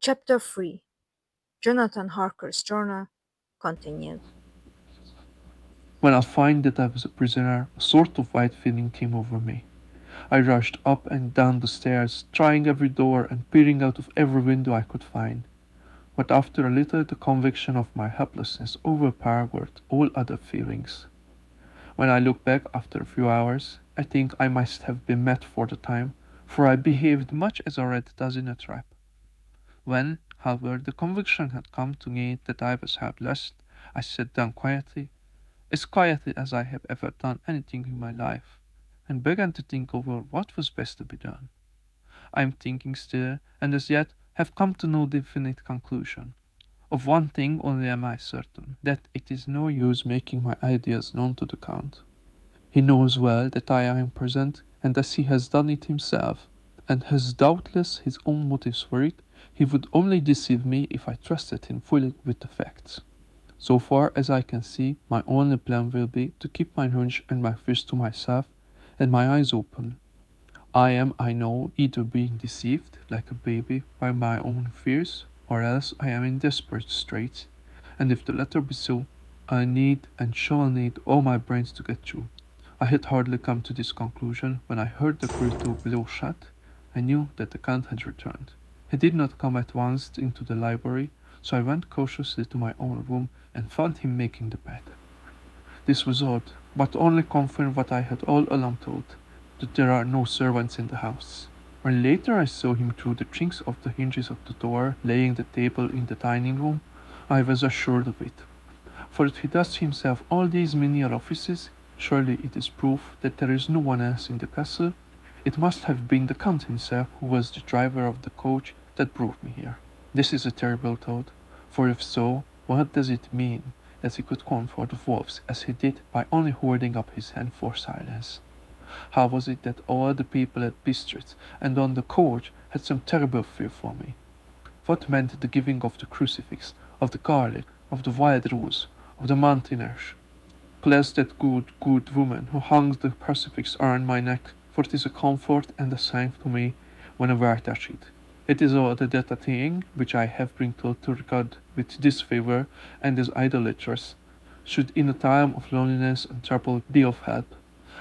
Chapter 3 Jonathan Harker's Journal continued. When I found that I was a prisoner, a sort of white feeling came over me. I rushed up and down the stairs, trying every door and peering out of every window I could find. But after a little, the conviction of my helplessness overpowered all other feelings. When I look back after a few hours, I think I must have been mad for the time, for I behaved much as a rat does in a trap. When, however, the conviction had come to me that I was helpless, I sat down quietly, as quietly as I have ever done anything in my life, and began to think over what was best to be done. I am thinking still, and as yet have come to no definite conclusion. Of one thing only am I certain, that it is no use making my ideas known to the Count. He knows well that I am present, and as he has done it himself, and has doubtless his own motives for it, he would only deceive me if I trusted him fully with the facts. So far as I can see, my only plan will be to keep my hunch and my fears to myself, and my eyes open. I am, I know, either being deceived, like a baby, by my own fears, or else I am in desperate straits, and if the latter be so, I need and shall need all my brains to get through. I had hardly come to this conclusion when I heard the great door below shut. I knew that the Count had returned. He did not come at once into the library, so I went cautiously to my own room and found him making the bed. This was odd, but only confirmed what I had all along thought, that there are no servants in the house. When later I saw him through the chinks of the hinges of the door, laying the table in the dining room, I was assured of it. For if he does himself all these menial offices, surely it is proof that there is no one else in the castle. It must have been the Count himself who was the driver of the coach that brought me here. This is a terrible thought, for if so, what does it mean that he could comfort the wolves as he did by only holding up his hand for silence? How was it that all the people at Bistritz and on the coach had some terrible fear for me? What meant the giving of the crucifix, of the garlic, of the wild rose, of the mountain ash? Bless that good woman who hung the crucifix around my neck, for it is a comfort and a sign to me whenever I touch it. It is all that a thing which I have been told to regard with disfavor and as idolatrous, should in a time of loneliness and trouble be of help.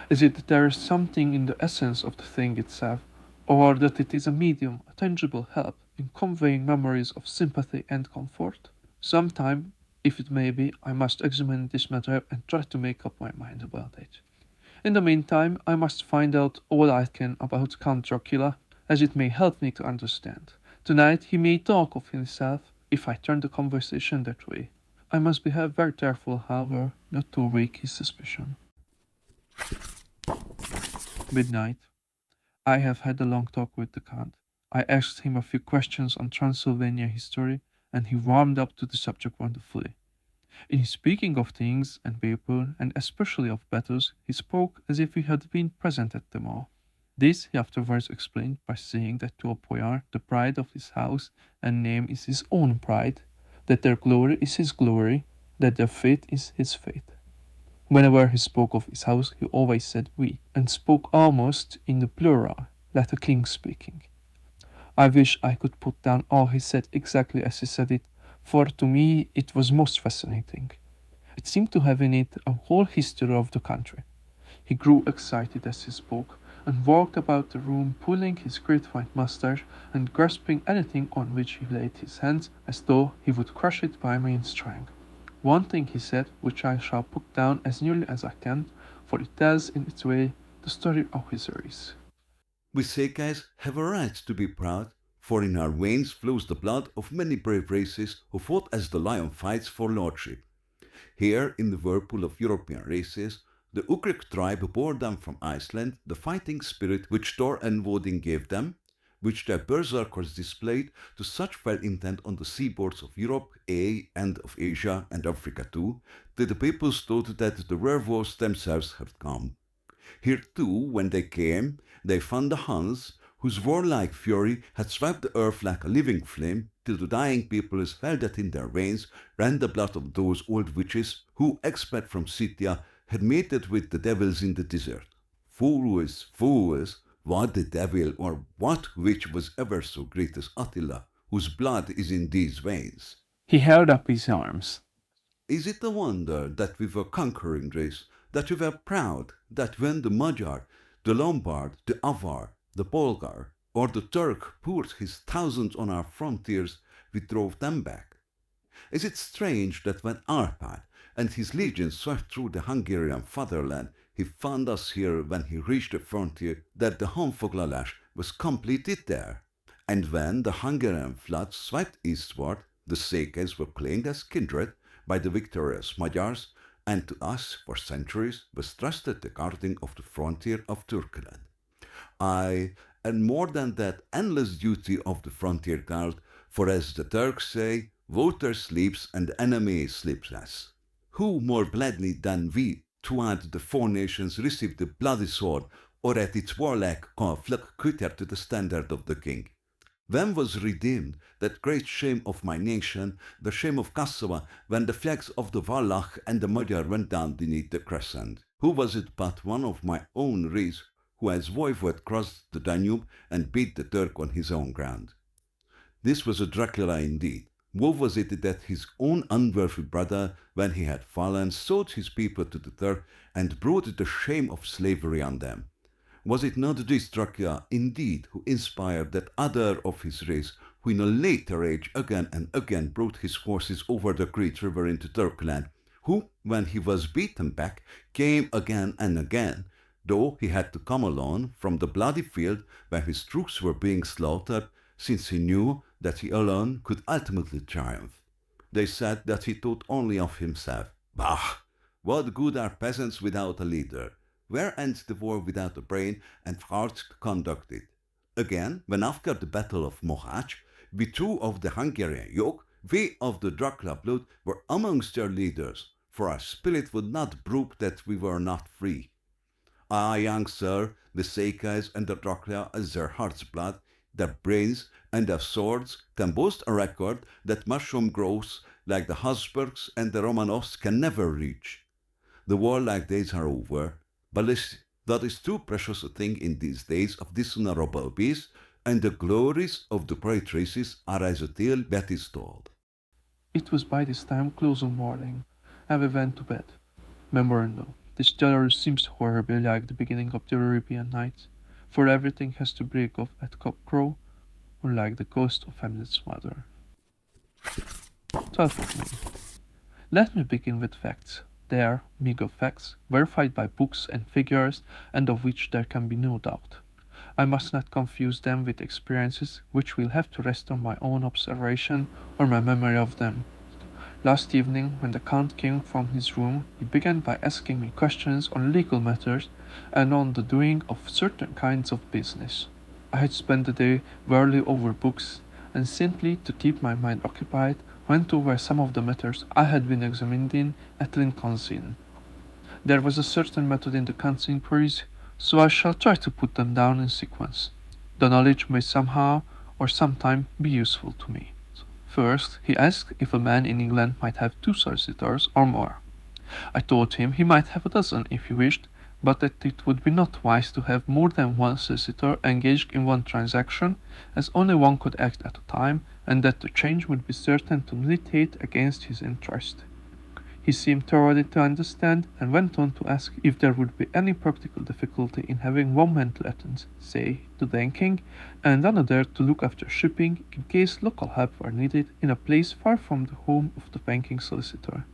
Is it that there is something in the essence of the thing itself, or that it is a medium, a tangible help in conveying memories of sympathy and comfort? Sometime, if it may be, I must examine this matter and try to make up my mind about it. In the meantime, I must find out all I can about Count Dracula, as it may help me to understand. Tonight he may talk of himself if I turn the conversation that way. I must be very careful, however, not to awake his suspicion. Midnight. I have had a long talk with the Count. I asked him a few questions on Transylvania history, and he warmed up to the subject wonderfully. In his speaking of things and people, and especially of battles, he spoke as if he had been present at them all. This he afterwards explained by saying that to a boyar the pride of his house and name is his own pride, that their glory is his glory, that their fate is his fate. Whenever he spoke of his house, he always said we, and spoke almost in the plural, like a king speaking. I wish I could put down all he said exactly as he said it, for to me it was most fascinating. It seemed to have in it a whole history of the country. He grew excited as he spoke, and walked about the room pulling his great white moustache and grasping anything on which he laid his hands as though he would crush it by main strength. One thing he said, which I shall put down as nearly as I can, for it tells in its way the story of his race. We Sekais have a right to be proud, for in our veins flows the blood of many brave races who fought as the lion fights for lordship. Here, in the whirlpool of European races, the Ugric tribe bore them from Iceland the fighting spirit which Thor and Woden gave them, which their berserkers displayed to such fell intent on the seaboards of Europe, and of Asia and Africa too, that the peoples thought that the werewolves themselves had come. Here too, when they came, they found the Huns, whose warlike fury had swept the earth like a living flame, till the dying peoples felt that in their veins ran the blood of those old witches who, expelled from Scythia, had mated with the devils in the desert. Fools, fools! What the devil or what witch was ever so great as Attila, whose blood is in these veins. He held up his arms. Is it a wonder that we were conquering race, that we were proud, that when the Magyar, the Lombard, the Avar, the Bulgar, or the Turk poured his thousands on our frontiers, we drove them back? Is it strange that when Arpad and his legions swept through the Hungarian fatherland, he found us here when he reached the frontier, that the honfoglalás was completed there? And when the Hungarian flood swept eastward, the Székelyes were claimed as kindred by the victorious Magyars, and to us for centuries was trusted the guarding of the frontier of Turkeyland. Aye, and more than that endless duty of the frontier guard, for as the Turks say, water sleeps and the enemy sleeps less. Who more gladly than we throughout the four nations received the bloody sword, or at its warlike call flock quitter to the standard of the king? When was redeemed that great shame of my nation, the shame of Kosovo, when the flags of the Wallach and the Magyar went down beneath the crescent? Who was it but one of my own race who as voivode crossed the Danube and beat the Turk on his own ground? This was a Dracula indeed. Woe was it that his own unworthy brother, when he had fallen, sold his people to the Turk and brought the shame of slavery on them. Was it not this Dracula, indeed, who inspired that other of his race, who in a later age again and again brought his forces over the great river into Turkland, who, when he was beaten back, came again and again, though he had to come alone from the bloody field where his troops were being slaughtered, since he knew that he alone could ultimately triumph? They said that he thought only of himself. Bah! What good are peasants without a leader? Where ends the war without a brain and heart to conduct it? Again, when after the battle of Mohács, we two of the Hungarian yoke, we of the Dracula blood, were amongst their leaders, for our spirit would not brook that we were not free. Ah, young sir, the Székelyes and the Dracula as their heart's blood, their brains, and their swords can boast a record that mushroom growths like the Habsburgs and the Romanovs can never reach. The warlike days are over, but that is too precious a thing in these days of dishonorable peace, and the glories of the great races are as a tale that is told. It was by this time close on morning, and we went to bed. Memorandum. This diary seems horribly like the beginning of the Arabian Nights, for everything has to break off at cockcrow, or like the ghost of Hamlet's mother. 12th of May. Let me begin with facts. They are meager facts, verified by books and figures, and of which there can be no doubt. I must not confuse them with experiences which will have to rest on my own observation or my memory of them. Last evening, when the Count came from his room, he began by asking me questions on legal matters and on the doing of certain kinds of business. I had spent the day whirling over books, and simply to keep my mind occupied, went over some of the matters I had been examining at Lincoln's Inn. There was a certain method in the Count's inquiries, so I shall try to put them down in sequence. The knowledge may somehow or sometime be useful to me. First, he asked if a man in England might have 2 solicitors or more. I told him he might have a dozen if he wished, but that it would be not wise to have more than one solicitor engaged in one transaction, as only one could act at a time, and that the change would be certain to militate against his interest. He seemed thoroughly to understand, and went on to ask if there would be any practical difficulty in having one man to attend, say, to banking, and another to look after shipping in case local help were needed in a place far from the home of the banking solicitor.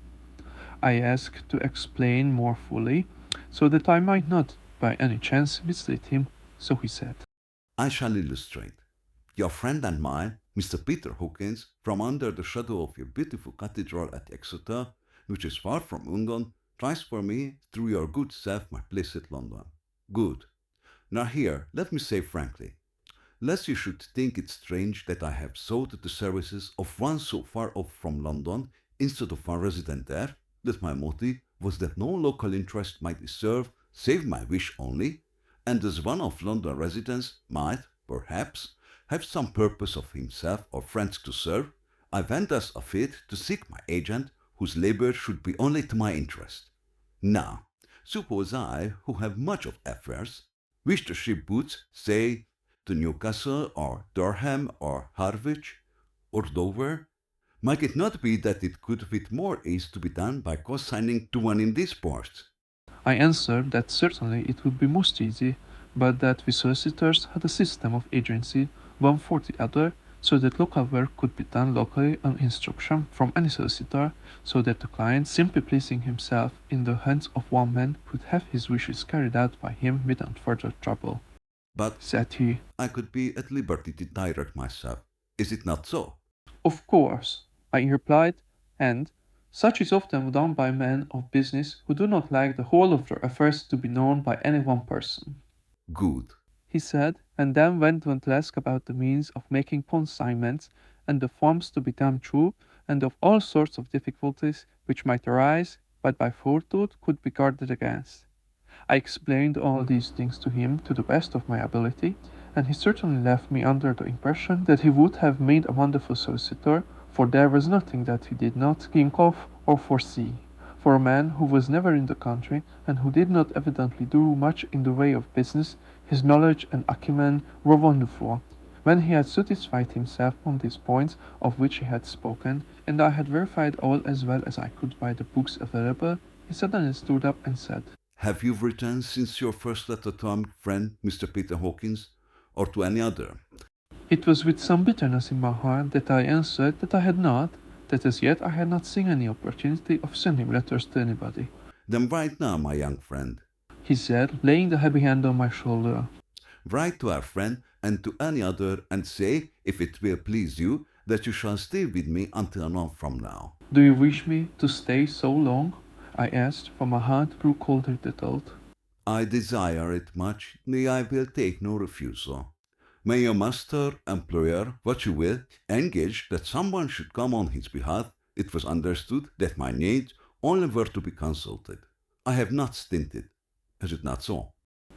I asked to explain more fully, so that I might not, by any chance, mislead him, so he said, I shall illustrate. Your friend and mine, Mr. Peter Hawkins, from under the shadow of your beautiful cathedral at Exeter, which is far from London, tries for me, through your good self, my place at London. Good. Now here, let me say frankly, lest you should think it strange that I have sought the services of one so far off from London, instead of one resident there, that my motive was that no local interest might be served, save my wish only, and as one of London residents might, perhaps, have some purpose of himself or friends to serve, I went thus afield to seek my agent, whose labour should be only to my interest. Now, suppose I, who have much of affairs, wish to ship goods, say, to Newcastle or Durham or Harwich, or Dover? Might it not be that it could with more ease to be done by co-signing to one in these ports? I answered that certainly it would be most easy, but that we solicitors had a system of agency, one for the other, so that local work could be done locally on instruction from any solicitor, so that the client, simply placing himself in the hands of one man, could have his wishes carried out by him without further trouble. But Said he. I could be at liberty to direct myself. Is it not so? Of course, I replied, and such is often done by men of business who do not like the whole of their affairs to be known by any one person. Good. He said, and then went on to ask about the means of making consignments and the forms to be done through, and of all sorts of difficulties which might arise, but by forethought could be guarded against. I explained all these things to him to the best of my ability, and he certainly left me under the impression that he would have made a wonderful solicitor, for there was nothing that he did not think of or foresee. For a man who was never in the country, and who did not evidently do much in the way of business, his knowledge and acumen were wonderful. When he had satisfied himself on these points of which he had spoken, and I had verified all as well as I could by the books available, he suddenly stood up and said, Have you written since your first letter to our friend Mr. Peter Hawkins, or to any other? It was with some bitterness in my heart that I answered that I had not, that as yet I had not seen any opportunity of sending letters to anybody. Then write now, my young friend. He said, laying the heavy hand on my shoulder. Write to our friend and to any other and say, if it will please you, that you shall stay with me until a month from now. Do you wish me to stay so long? I asked, for my heart grew colder at the thought. I desire it much, nay, I will take no refusal. May your master, employer, what you will, engage that someone should come on his behalf. It was understood that my needs only were to be consulted. I have not stinted. Is it not so?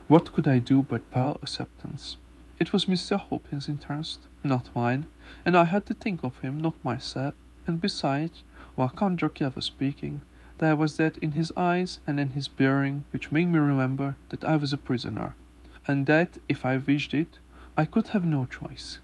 What could I do but bow acceptance? It was Mr. Hopkins' interest, not mine, and I had to think of him, not myself, and besides, while Count Dracula was speaking, there was that in his eyes and in his bearing which made me remember that I was a prisoner, and that, if I wished it, I could have no choice.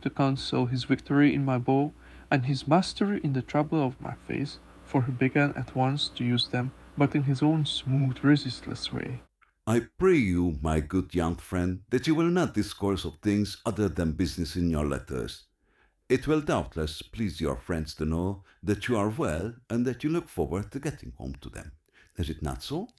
The Count saw his victory in my bow, and his mastery in the trouble of my face, for he began at once to use them, but in his own smooth, resistless way. I pray you, my good young friend, that you will not discourse of things other than business in your letters. It will doubtless please your friends to know that you are well and that you look forward to getting home to them. Is it not so?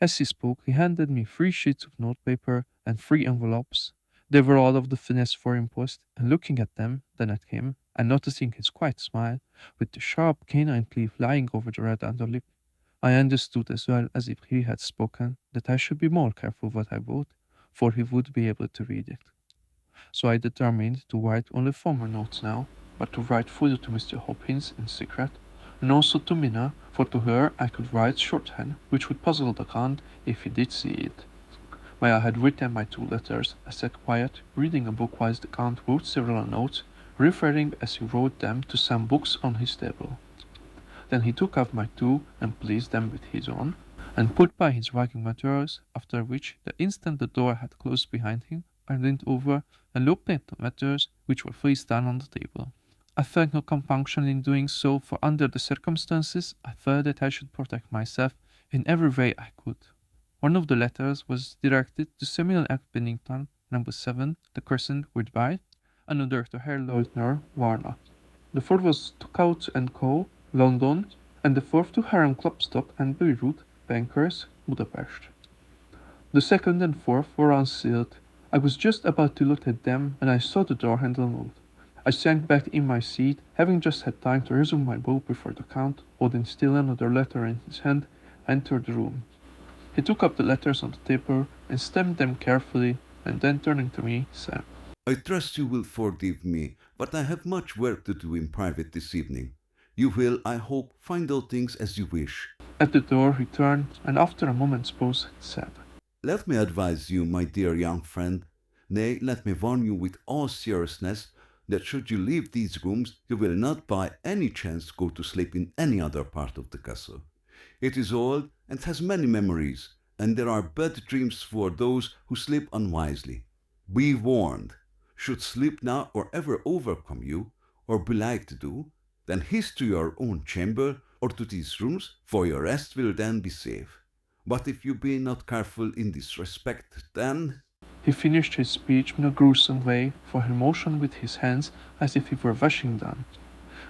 As he spoke, he handed me 3 sheets of notepaper and 3 envelopes. They were all of the finesse foreign post, and looking at them, then at him, and noticing his quiet smile, with the sharp canine teeth lying over the red underlip, I understood as well as if he had spoken that I should be more careful what I wrote, for he would be able to read it. So I determined to write only formal notes now, but to write fully to Mr. Hopkins in secret, and also to Minna, for to her I could write shorthand, which would puzzle the Count if he did see it. When I had written my 2 letters, I sat quiet, reading a book whilst the Count wrote several notes, referring as he wrote them to some books on his table. Then he took out my 2 and placed them with his own, and put by his writing materials, after which, the instant the door had closed behind him, I leaned over and looked at the letters which were face down on the table. I felt no compunction in doing so, for under the circumstances I felt that I should protect myself in every way I could. One of the letters was directed to Samuel F. Bennington, number 7, The Crescent, Woodbine, another to Herr Leutner, Warnock. The fourth was to Coutts and Co., London, and the fourth to Hiram Klopstock and Beirut, bankers, Budapest. The second and fourth were unsealed. I was just about to look at them, and I saw the door handle move. I sank back in my seat, having just had time to resume my bow before the Count, holding still another letter in his hand, entered the room. He took up the letters on the table and stamped them carefully, and then turning to me, said, I trust you will forgive me, but I have much work to do in private this evening. You will, I hope, find all things as you wish. At the door he turned, and after a moment's pause said, Let me advise you, my dear young friend, nay, let me warn you with all seriousness, that should you leave these rooms, you will not by any chance go to sleep in any other part of the castle. It is old and has many memories, and there are bad dreams for those who sleep unwisely. Be warned. Should sleep now or ever overcome you, or be like to do, then haste to your own chamber or to these rooms, for your rest will then be safe. But if you be not careful in this respect, then He finished his speech in a gruesome way, for he motioned with his hands as if he were washing them.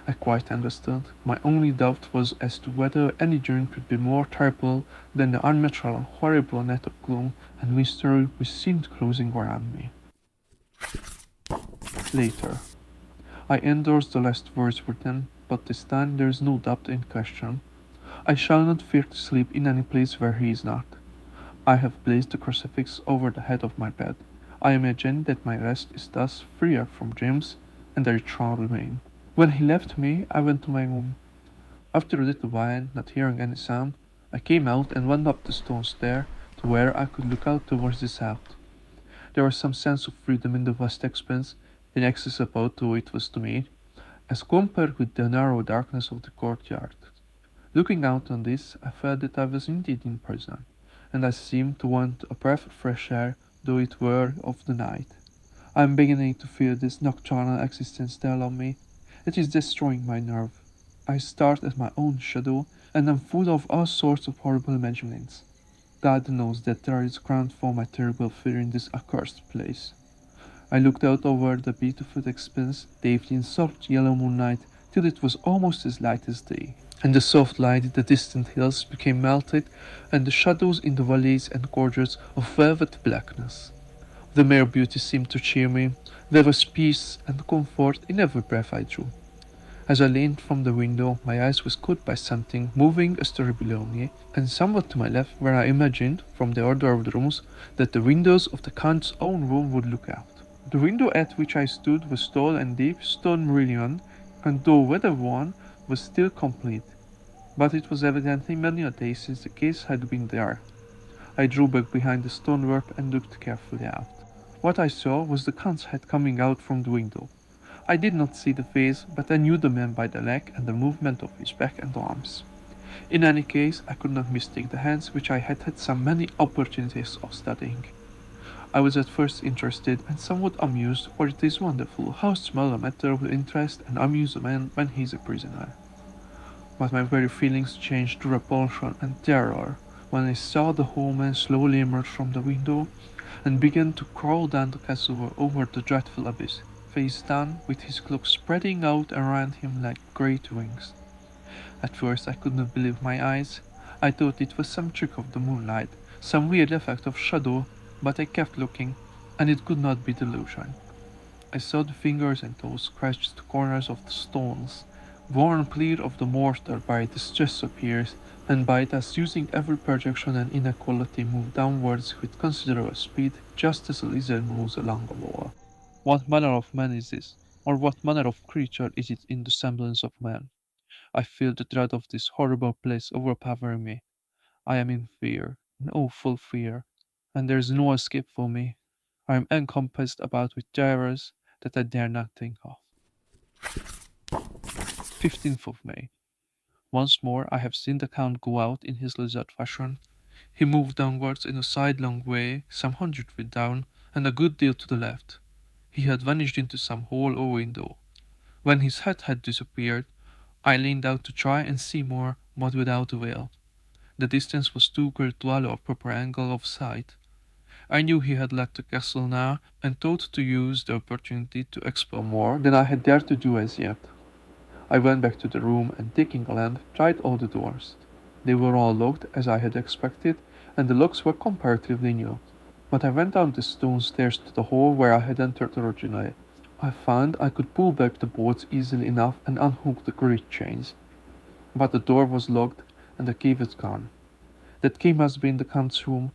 I quite understood. My only doubt was as to whether any dream could be more terrible than the unnatural and horrible net of gloom and mystery which seemed closing around me. Later. I endorsed the last words written, but this time there is no doubt in question. I shall not fear to sleep in any place where he is not. I have placed the crucifix over the head of my bed. I imagine that my rest is thus freer from dreams, and there it shall remain. When he left me, I went to my room. After a little while, not hearing any sound, I came out and went up the stone stair to where I could look out towards the south. There was some sense of freedom in the vast expanse, inaccessible though it was to me, as compared with the narrow darkness of the courtyard. Looking out on this, I felt that I was indeed in prison, and I seemed to want a breath of fresh air, though it were of the night. I am beginning to feel this nocturnal existence tell on me. It is destroying my nerve. I start at my own shadow, and am full of all sorts of horrible imaginings. God knows that there is ground for my terrible fear in this accursed place. I looked out over the beautiful expanse, bathed in soft yellow moonlight, till it was almost as light as day. And the soft light in the distant hills became melted, and the shadows in the valleys and gorges of velvet blackness. The mere beauty seemed to cheer me. There was peace and comfort in every breath I drew. As I leaned from the window, my eyes was caught by something moving a story below me, and somewhat to my left, where I imagined, from the order of the rooms, that the windows of the Count's own room would look out. The window at which I stood was tall and deep, stone mullioned, and though weather-worn, was still complete. But it was evidently many a day since the case had been there. I drew back behind the stonework and looked carefully out. What I saw was the Count's head coming out from the window. I did not see the face, but I knew the man by the leg and the movement of his back and arms. In any case, I could not mistake the hands which I had had so many opportunities of studying. I was at first interested and somewhat amused, for it is wonderful how small a matter will interest and amuse a man when he is a prisoner. But my very feelings changed to repulsion and terror when I saw the whole man slowly emerge from the window and began to crawl down the castle over the dreadful abyss, face down, with his cloak spreading out around him like great wings. At first I could not believe my eyes. I thought it was some trick of the moonlight, some weird effect of shadow, but I kept looking, and it could not be delusion. I saw the fingers and toes scratch the corners of the stones, worn clear of the mortar by the stress of years, and by thus using every projection and inequality move downwards with considerable speed, just as a lizard moves along a wall. What manner of man is this, or what manner of creature is it in the semblance of man? I feel the dread of this horrible place overpowering me. I am in fear, an awful fear, and there is no escape for me. I am encompassed about with terrors that I dare not think of. 15th of May. Once more I have seen the Count go out in his lizard fashion. He moved downwards in a sidelong way, some 100 feet down, and a good deal to the left. He had vanished into some hole or window. When his head had disappeared, I leaned out to try and see more, but without avail. The distance was too great to allow a proper angle of sight. I knew he had left the castle now, and thought to use the opportunity to explore more than I had dared to do as yet. I went back to the room, and taking a lamp, tried all the doors. They were all locked, as I had expected, and the locks were comparatively new. But I went down the stone stairs to the hall where I had entered originally. I found I could pull back the bolts easily enough and unhook the great chains. But the door was locked, and the key was gone. That key must be in the Count's room.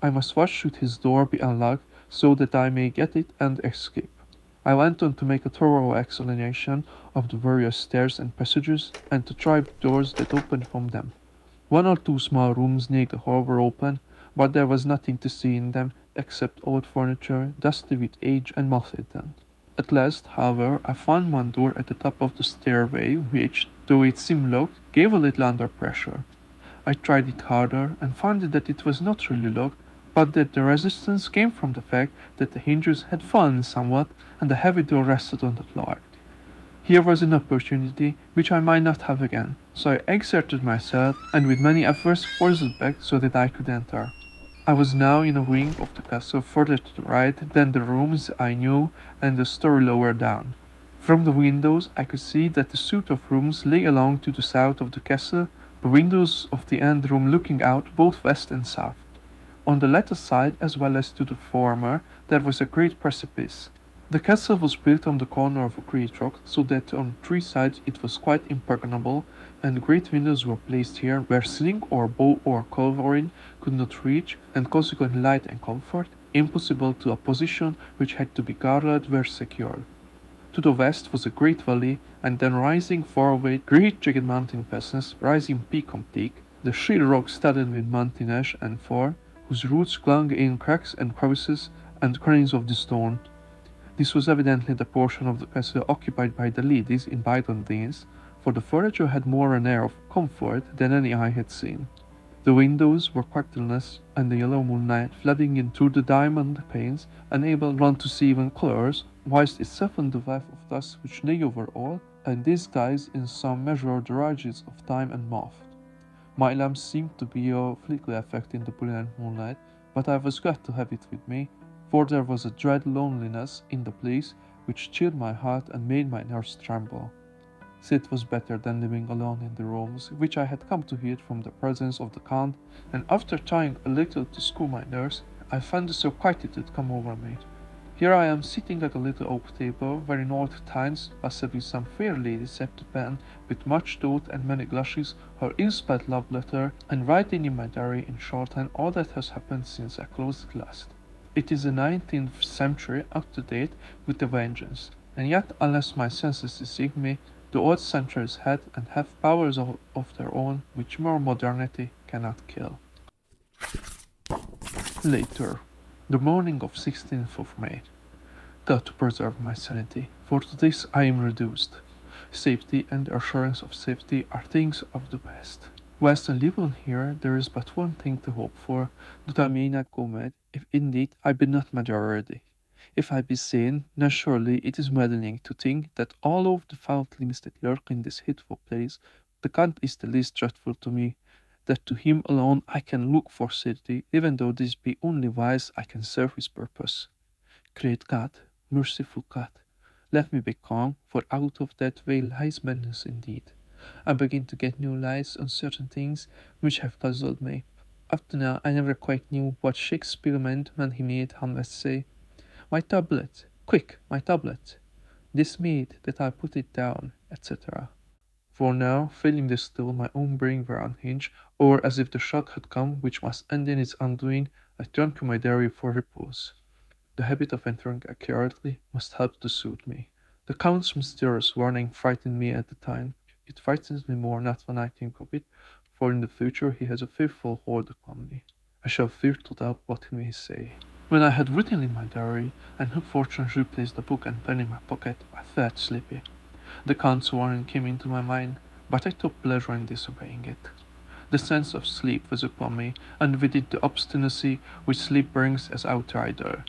I must watch should his door be unlocked, so that I may get it and escape. I went on to make a thorough examination of the various stairs and passages, and to try doors that opened from them. One or two small rooms near the hall were open, but there was nothing to see in them except old furniture, dusty with age and moth-eaten. At last, however, I found one door at the top of the stairway which, though it seemed locked, gave a little under pressure. I tried it harder, and found that it was not really locked, but that the resistance came from the fact that the hinges had fallen somewhat, and the heavy door rested on the floor. Here was an opportunity which I might not have again, so I exerted myself and with many efforts forced it back so that I could enter. I was now in a wing of the castle further to the right than the rooms I knew and the story lower down. From the windows I could see that the suite of rooms lay along to the south of the castle, the windows of the end room looking out both west and south. On the latter side, as well as to the former, there was a great precipice. The castle was built on the corner of a great rock, so that on three sides it was quite impregnable, and great windows were placed here where sling or bow or culverin could not reach, and consequently light and comfort, impossible to a position which had to be guarded, were secured. To the west was a great valley, and then rising far away great jagged mountain passes, rising peak on peak, the sheer rock studded with mountain ash and fir, whose roots clung in cracks and crevices and crannies of the stone. This was evidently the portion of the castle occupied by the ladies in bygone days, for the furniture had more an air of comfort than any I had seen. The windows were quietless, and the yellow moonlight flooding in through the diamond panes enabled one to see even colours, whilst it softened the weft of dust which lay over all, and disguised in some measure the rages of time and moth. My lamp seemed to be of little effect in the brilliant moonlight, but I was glad to have it with me, for there was a dread loneliness in the place which chilled my heart and made my nerves tremble. It was better than living alone in the rooms, which I had come to hate from the presence of the Count, and after trying a little to school my nerves, I found a surquietude come over me. Here I am sitting at a little oak table, where in old times possibly some fair lady sat to pen, with much thought and many glasses, her ill-spelled love letter, and writing in my diary in shorthand all that has happened since I closed it last. It is the 19th century, up to date, with a vengeance, and yet, unless my senses deceive me, the old centuries had and have powers of their own which mere modernity cannot kill. Later, the morning of 16th of May. Thought to preserve my sanity, for to this I am reduced. Safety and the assurance of safety are things of the past. Whilst I live on here, there is but one thing to hope for, that I may not go mad, if indeed I be not mad already. If I be sane, then surely it is maddening to think that all of the foul things that lurk in this hateful place, the Count is the least dreadful to me, that to him alone I can look for safety, even though this be only wise I can serve his purpose. Great God, merciful God, let me be calm, for out of that way lies madness indeed. I begin to get new lights on certain things which have puzzled me. Up to now I never quite knew what Shakespeare meant when he made Hamlet say, "My tablet, quick, my tablet, this made that I put it down," etc. For now, feeling this still, my own brain were unhinged, or as if the shock had come which must end in its undoing, I turned to my diary for repose. The habit of entering accurately must help to soothe me. The Count's mysterious warning frightened me at the time. It frightens me more not when I think of it, for in the future he has a fearful hold upon me. I shall fear to doubt what he may say. When I had written in my diary, and who fortunately replaced the book and pen in my pocket, I felt sleepy. The Count's warning came into my mind, but I took pleasure in disobeying it. The sense of sleep was upon me, and with it the obstinacy which sleep brings as outrider.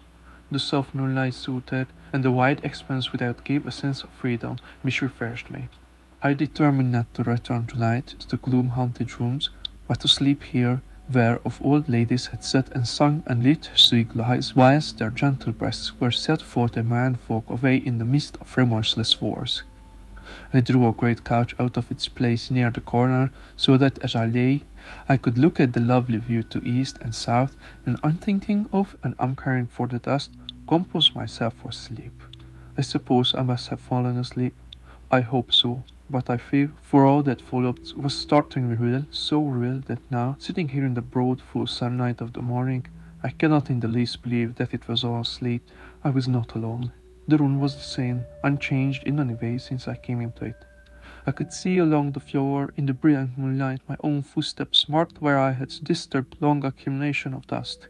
The soft moonlight soothed, and the wide expanse without gave a sense of freedom which refreshed me. I determined not to return tonight to the gloom-haunted rooms, but to sleep here, where of old ladies had sat and sung and lit sweet lies, whilst their gentle breasts were set forth a man folk away in the midst of remorseless wars. I drew a great couch out of its place near the corner, so that as I lay, I could look at the lovely view to east and south, and unthinking of and uncaring for the dust, compose myself for sleep. I suppose I must have fallen asleep. I hope so, but I fear, for all that followed was startlingly real, so real that now, sitting here in the broad, full sunlight of the morning, I cannot in the least believe that it was all sleep. I was not alone. The room was the same, unchanged in any way since I came into it. I could see along the floor in the brilliant moonlight my own footsteps marked where I had disturbed long accumulation of dust.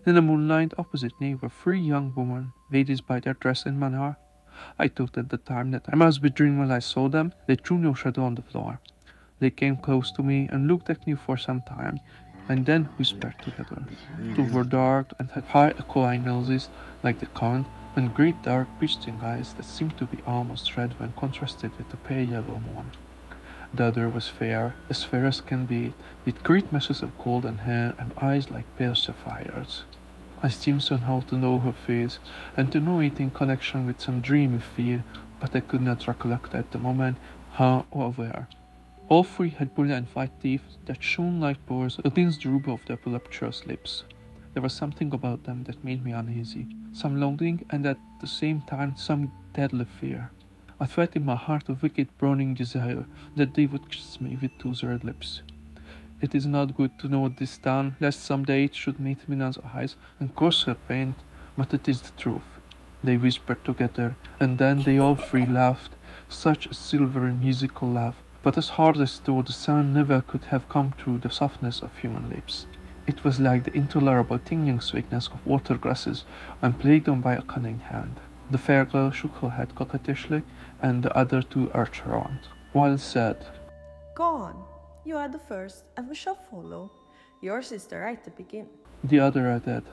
In the moonlight opposite me were three young women, ladies by their dress and manner. I thought at the time that I must be dreaming when I saw them. They threw no shadow on the floor. They came close to me and looked at me for some time. and then whispered together. Two were dark and had high echoing noses like the Count, and great dark piercing eyes that seemed to be almost red when contrasted with the pale yellow moon. The other was fair as can be, with great masses of golden hair and eyes like pale sapphires. I seemed somehow to know her face, and to know it in connection with some dreamy fear, but I could not recollect at the moment how or where. All three had brilliant white teeth that shone like pearls against the ruby of their voluptuous lips. There was something about them that made me uneasy, some longing and at the same time some deadly fear. I felt in my heart a wicked burning desire that they would kiss me with those red lips. It is not good to note this down, lest some day it should meet Mina's eyes and cause her pain, but it is the truth. They whispered together, and then they all three laughed, such a silvery musical laugh, but as hard as though the sound never could have come through the softness of human lips. It was like the intolerable tingling sweetness of water grasses when played on by a cunning hand. The fair girl shook her head coquettishly, and the other two urged her on, while said, Go on. You are the first, and we shall follow. Yours is the right to begin. the other added.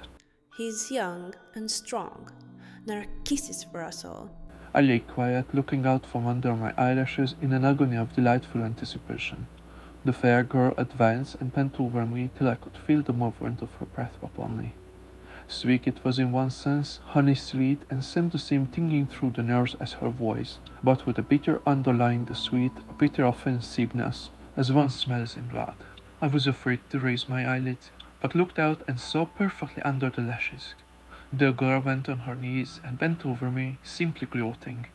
He's young and strong. There are kisses for us all. I lay quiet, looking out from under my eyelashes in an agony of delightful anticipation. The fair girl advanced and bent over me till I could feel the movement of her breath upon me. Sweet it was in one sense, honey sweet, and seemed the same tingling through the nerves as her voice, but with a bitter underlying the sweet, a bitter offensiveness, as one smells in blood. I was afraid to raise my eyelids, but looked out and saw perfectly under the lashes. The girl went on her knees and bent over me, simply gloating.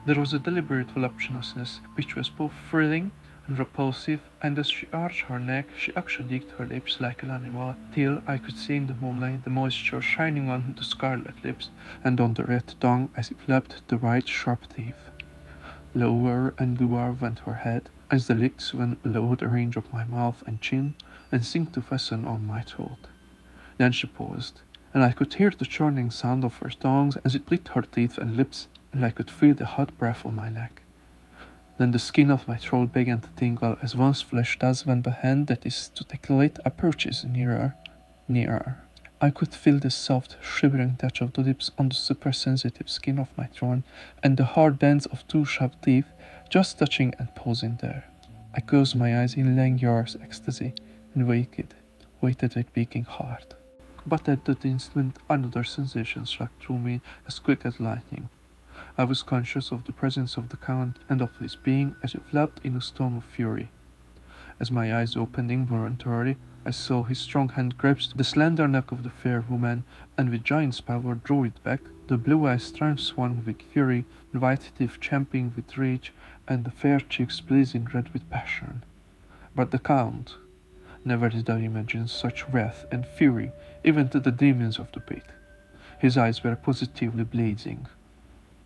There was a deliberate voluptuousness which was both thrilling and repulsive, and as she arched her neck, she actually licked her lips like an animal, till I could see in the moonlight the moisture shining on the scarlet lips and on the red tongue as it lapped the white sharp teeth. Lower and lower went her head, as the lips went below the range of my mouth and chin, and seemed to fasten on my throat. Then she paused, and I could hear the churning sound of her tongues as it licked her teeth and lips, and I could feel the hot breath on my neck. Then the skin of my throat began to tingle as one's flesh does when the hand that is to tickle it approaches nearer, nearer. I could feel the soft, shivering touch of the lips on the supersensitive skin of my throat, and the hard dents of two sharp teeth just touching and pausing there. I closed my eyes in languorous ecstasy and waited with beating heart. But at that instant another sensation struck through me as quick as lightning. I was conscious of the presence of the Count and of his being as if lapped in a storm of fury. As my eyes opened involuntarily, I saw his strong hand grasp the slender neck of the fair woman, and with giant's power draw it back, the blue eyes transformed with fury, the white teeth champing with rage, and the fair cheeks blazing red with passion. But the Count, never did I imagine such wrath and fury even to the demons of the pit. His eyes were positively blazing.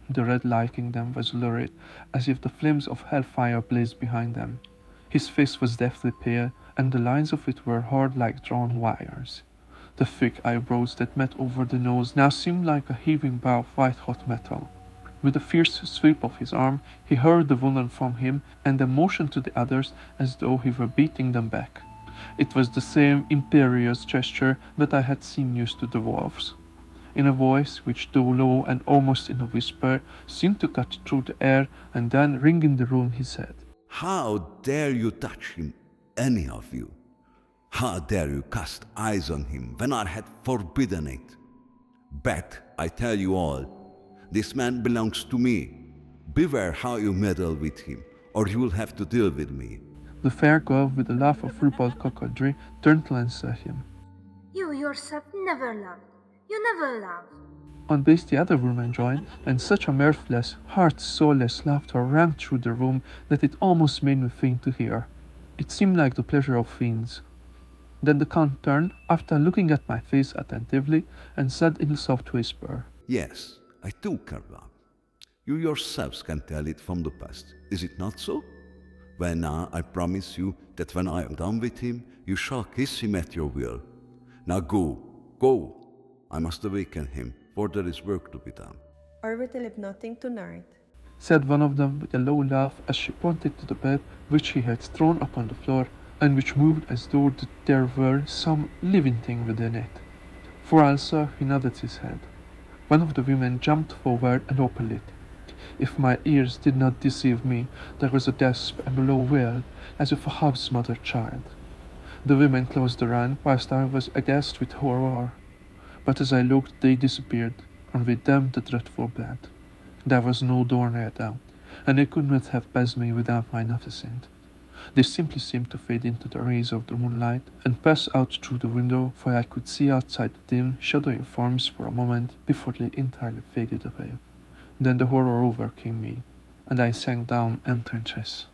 The red light in them was lurid, as if the flames of hellfire blazed behind them. His face was deathly pale, and the lines of it were hard like drawn wires. The thick eyebrows that met over the nose now seemed like a heaving bar of white-hot metal. With a fierce sweep of his arm, he hurled the woman from him, and then motioned to the others as though he were beating them back. It was the same imperious gesture that I had seen used to the dwarfs. In a voice which, though low and almost in a whisper, seemed to cut through the air, and then, ringing the room, he said, How dare you touch him, any of you? How dare you cast eyes on him when I had forbidden it? But I tell you all, this man belongs to me. Beware how you meddle with him, or you will have to deal with me. The fair girl, with a laugh of ribald coquetry, turned to answer him. You yourself never loved. You never loved. On this the other woman joined, and such a mirthless, heart-soulless laughter rang through the room that it almost made me faint to hear. It seemed like the pleasure of fiends. Then the Count turned, after looking at my face attentively, and said in a soft whisper, Yes, I too care love. You yourselves can tell it from the past, is it not so? Well now, I promise you that when I am done with him, you shall kiss him at your will. Now go. I must awaken him, for there is work to be done. Or we leave nothing to narrate. said one of them with a low laugh as she pointed to the bed which he had thrown upon the floor, and which moved as though there were some living thing within it. For I saw he nodded his head. One of the women jumped forward and opened it. If my ears did not deceive me, there was a gasp and a low wail, as if a half-smothered child. The women closed around, whilst I was aghast with horror. But as I looked, they disappeared, and with them the dreadful blood. There was no door near them, and they could not have passed me without my noticing. They simply seemed to fade into the rays of the moonlight and pass out through the window, for I could see outside the dim, shadowy forms for a moment before they entirely faded away. Then the horror overcame me, and I sank down unconscious.